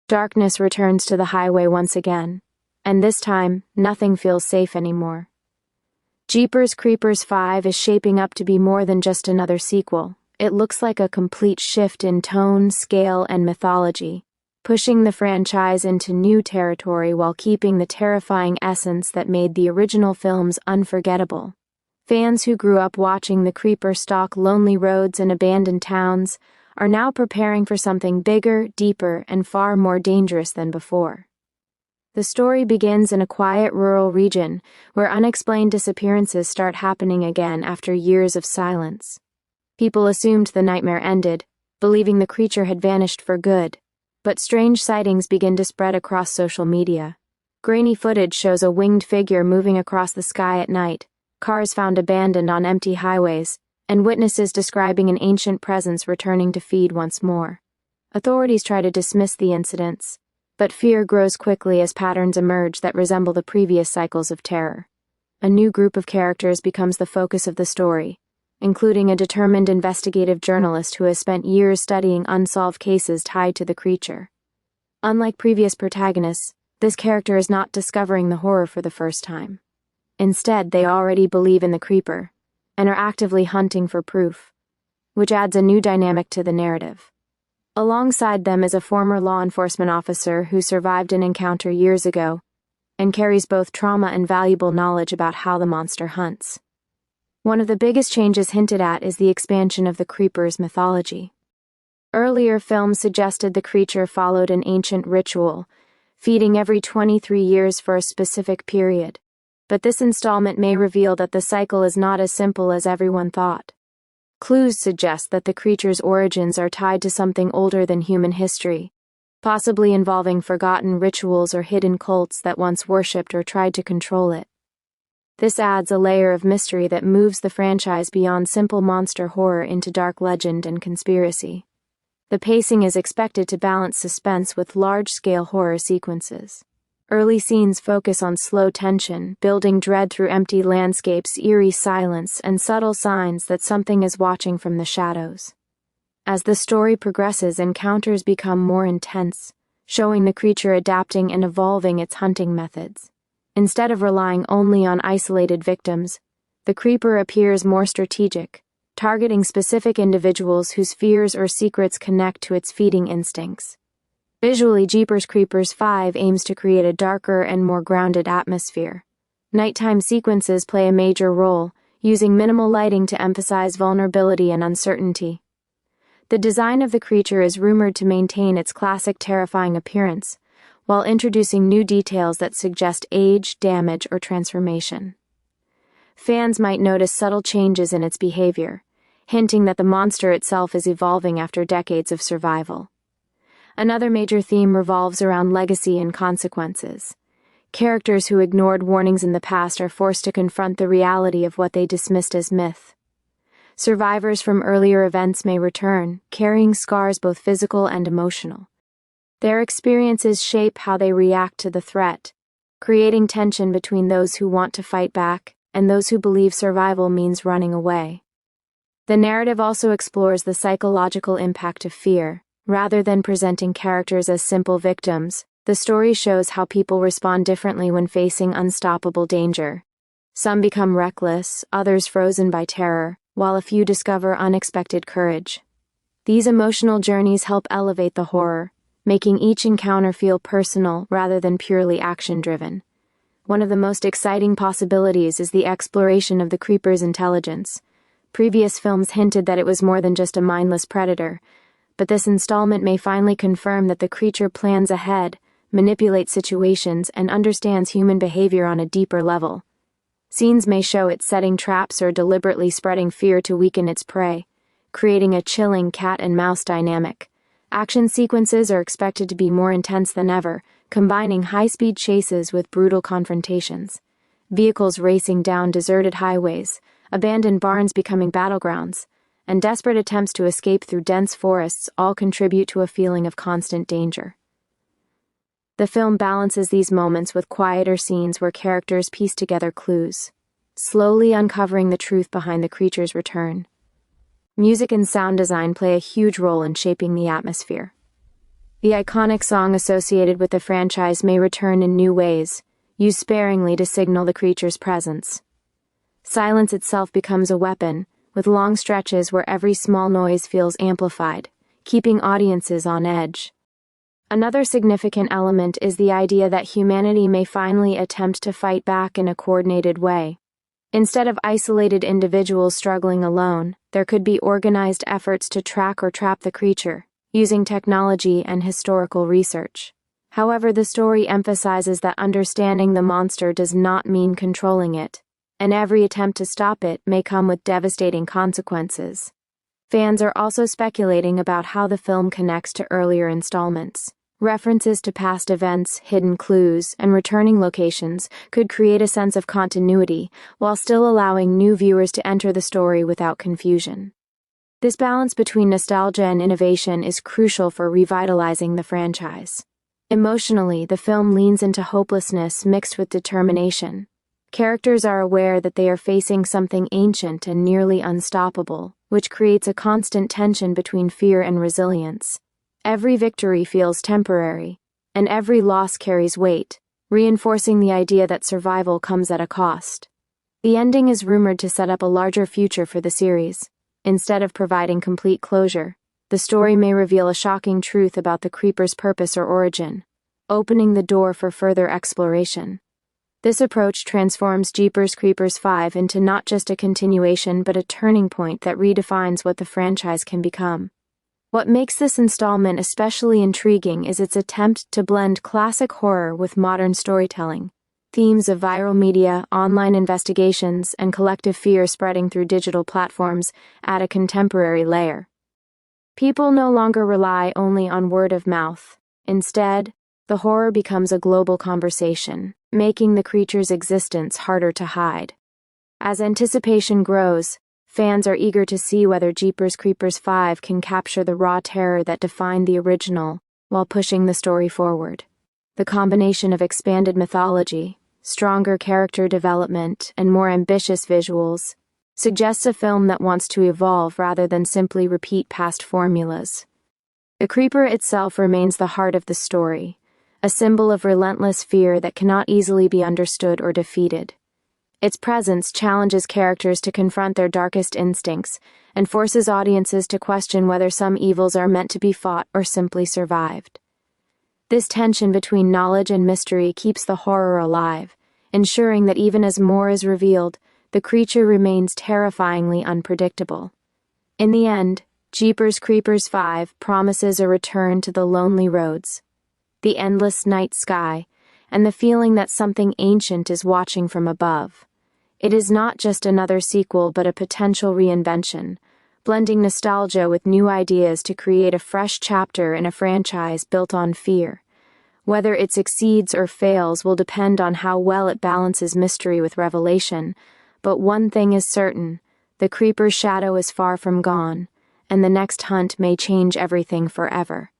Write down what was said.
Darkness returns to the highway once again, and this time, nothing feels safe anymore. Jeepers Creepers 5 is shaping up to be more than just another sequel. It looks like a complete shift in tone, scale, and mythology, pushing the franchise into new territory while keeping the terrifying essence that made the original films unforgettable. Fans who grew up watching the creeper stalk lonely roads and abandoned towns are now preparing for something bigger, deeper, and far more dangerous than before. The story begins in a quiet rural region where unexplained disappearances start happening again after years of silence. People assumed the nightmare ended, believing the creature had vanished for good, but strange sightings begin to spread across social media. Grainy footage shows a winged figure moving across the sky at night, cars found abandoned on empty highways, and witnesses describing an ancient presence returning to feed once more. Authorities try to dismiss the incidents, but fear grows quickly as patterns emerge that resemble the previous cycles of terror. A new group of characters becomes the focus of the story, including a determined investigative journalist who has spent years studying unsolved cases tied to the creature. Unlike previous protagonists, this character is not discovering the horror for the first time. Instead, they already believe in the creeper, and are actively hunting for proof, which adds a new dynamic to the narrative. Alongside them is a former law enforcement officer who survived an encounter years ago and carries both trauma and valuable knowledge about how the monster hunts. One of the biggest changes hinted at is the expansion of the creeper's mythology. Earlier films suggested the creature followed an ancient ritual, feeding every 23 years for a specific period, but this installment may reveal that the cycle is not as simple as everyone thought. Clues suggest that the creature's origins are tied to something older than human history, possibly involving forgotten rituals or hidden cults that once worshipped or tried to control it. This adds a layer of mystery that moves the franchise beyond simple monster horror into dark legend and conspiracy. The pacing is expected to balance suspense with large-scale horror sequences. Early scenes focus on slow tension, building dread through empty landscapes, eerie silence, and subtle signs that something is watching from the shadows. As the story progresses, encounters become more intense, showing the creature adapting and evolving its hunting methods. Instead of relying only on isolated victims, the creeper appears more strategic, targeting specific individuals whose fears or secrets connect to its feeding instincts. Visually, Jeepers Creepers 5 aims to create a darker and more grounded atmosphere. Nighttime sequences play a major role, using minimal lighting to emphasize vulnerability and uncertainty. The design of the creature is rumored to maintain its classic terrifying appearance, while introducing new details that suggest age, damage, or transformation. Fans might notice subtle changes in its behavior, hinting that the monster itself is evolving after decades of survival. Another major theme revolves around legacy and consequences. Characters who ignored warnings in the past are forced to confront the reality of what they dismissed as myth. Survivors from earlier events may return, carrying scars both physical and emotional. Their experiences shape how they react to the threat, creating tension between those who want to fight back and those who believe survival means running away. The narrative also explores the psychological impact of fear. Rather than presenting characters as simple victims, the story shows how people respond differently when facing unstoppable danger. Some become reckless, others frozen by terror, while a few discover unexpected courage. These emotional journeys help elevate the horror, making each encounter feel personal rather than purely action-driven. One of the most exciting possibilities is the exploration of the creeper's intelligence. Previous films hinted that it was more than just a mindless predator, but this installment may finally confirm that the creature plans ahead, manipulates situations, and understands human behavior on a deeper level. Scenes may show it setting traps or deliberately spreading fear to weaken its prey, creating a chilling cat-and-mouse dynamic. Action sequences are expected to be more intense than ever, combining high-speed chases with brutal confrontations. Vehicles racing down deserted highways, abandoned barns becoming battlegrounds, and desperate attempts to escape through dense forests all contribute to a feeling of constant danger. The film balances these moments with quieter scenes where characters piece together clues, slowly uncovering the truth behind the creature's return. Music and sound design play a huge role in shaping the atmosphere. The iconic song associated with the franchise may return in new ways, used sparingly to signal the creature's presence. Silence itself becomes a weapon, with long stretches where every small noise feels amplified, keeping audiences on edge. Another significant element is the idea that humanity may finally attempt to fight back in a coordinated way. Instead of isolated individuals struggling alone, there could be organized efforts to track or trap the creature, using technology and historical research. However, the story emphasizes that understanding the monster does not mean controlling it, and every attempt to stop it may come with devastating consequences. Fans are also speculating about how the film connects to earlier installments. References to past events, hidden clues, and returning locations could create a sense of continuity while still allowing new viewers to enter the story without confusion. This balance between nostalgia and innovation is crucial for revitalizing the franchise. Emotionally, the film leans into hopelessness mixed with determination. Characters are aware that they are facing something ancient and nearly unstoppable, which creates a constant tension between fear and resilience. Every victory feels temporary, and every loss carries weight, reinforcing the idea that survival comes at a cost. The ending is rumored to set up a larger future for the series. Instead of providing complete closure, the story may reveal a shocking truth about the creeper's purpose or origin, opening the door for further exploration. This approach transforms Jeepers Creepers 5 into not just a continuation but a turning point that redefines what the franchise can become. What makes this installment especially intriguing is its attempt to blend classic horror with modern storytelling. Themes of viral media, online investigations, and collective fear spreading through digital platforms add a contemporary layer. People no longer rely only on word of mouth. Instead, the horror becomes a global conversation, making the creature's existence harder to hide. As anticipation grows, fans are eager to see whether Jeepers Creepers 5 can capture the raw terror that defined the original while pushing the story forward. The combination of expanded mythology, stronger character development, and more ambitious visuals suggests a film that wants to evolve rather than simply repeat past formulas. The creeper itself remains the heart of the story, a symbol of relentless fear that cannot easily be understood or defeated. Its presence challenges characters to confront their darkest instincts and forces audiences to question whether some evils are meant to be fought or simply survived. This tension between knowledge and mystery keeps the horror alive, ensuring that even as more is revealed, the creature remains terrifyingly unpredictable. In the end, Jeepers Creepers 5 promises a return to the lonely roads, the endless night sky, and the feeling that something ancient is watching from above. It is not just another sequel but a potential reinvention, blending nostalgia with new ideas to create a fresh chapter in a franchise built on fear. Whether it succeeds or fails will depend on how well it balances mystery with revelation, but one thing is certain: the creeper's shadow is far from gone, and the next hunt may change everything forever.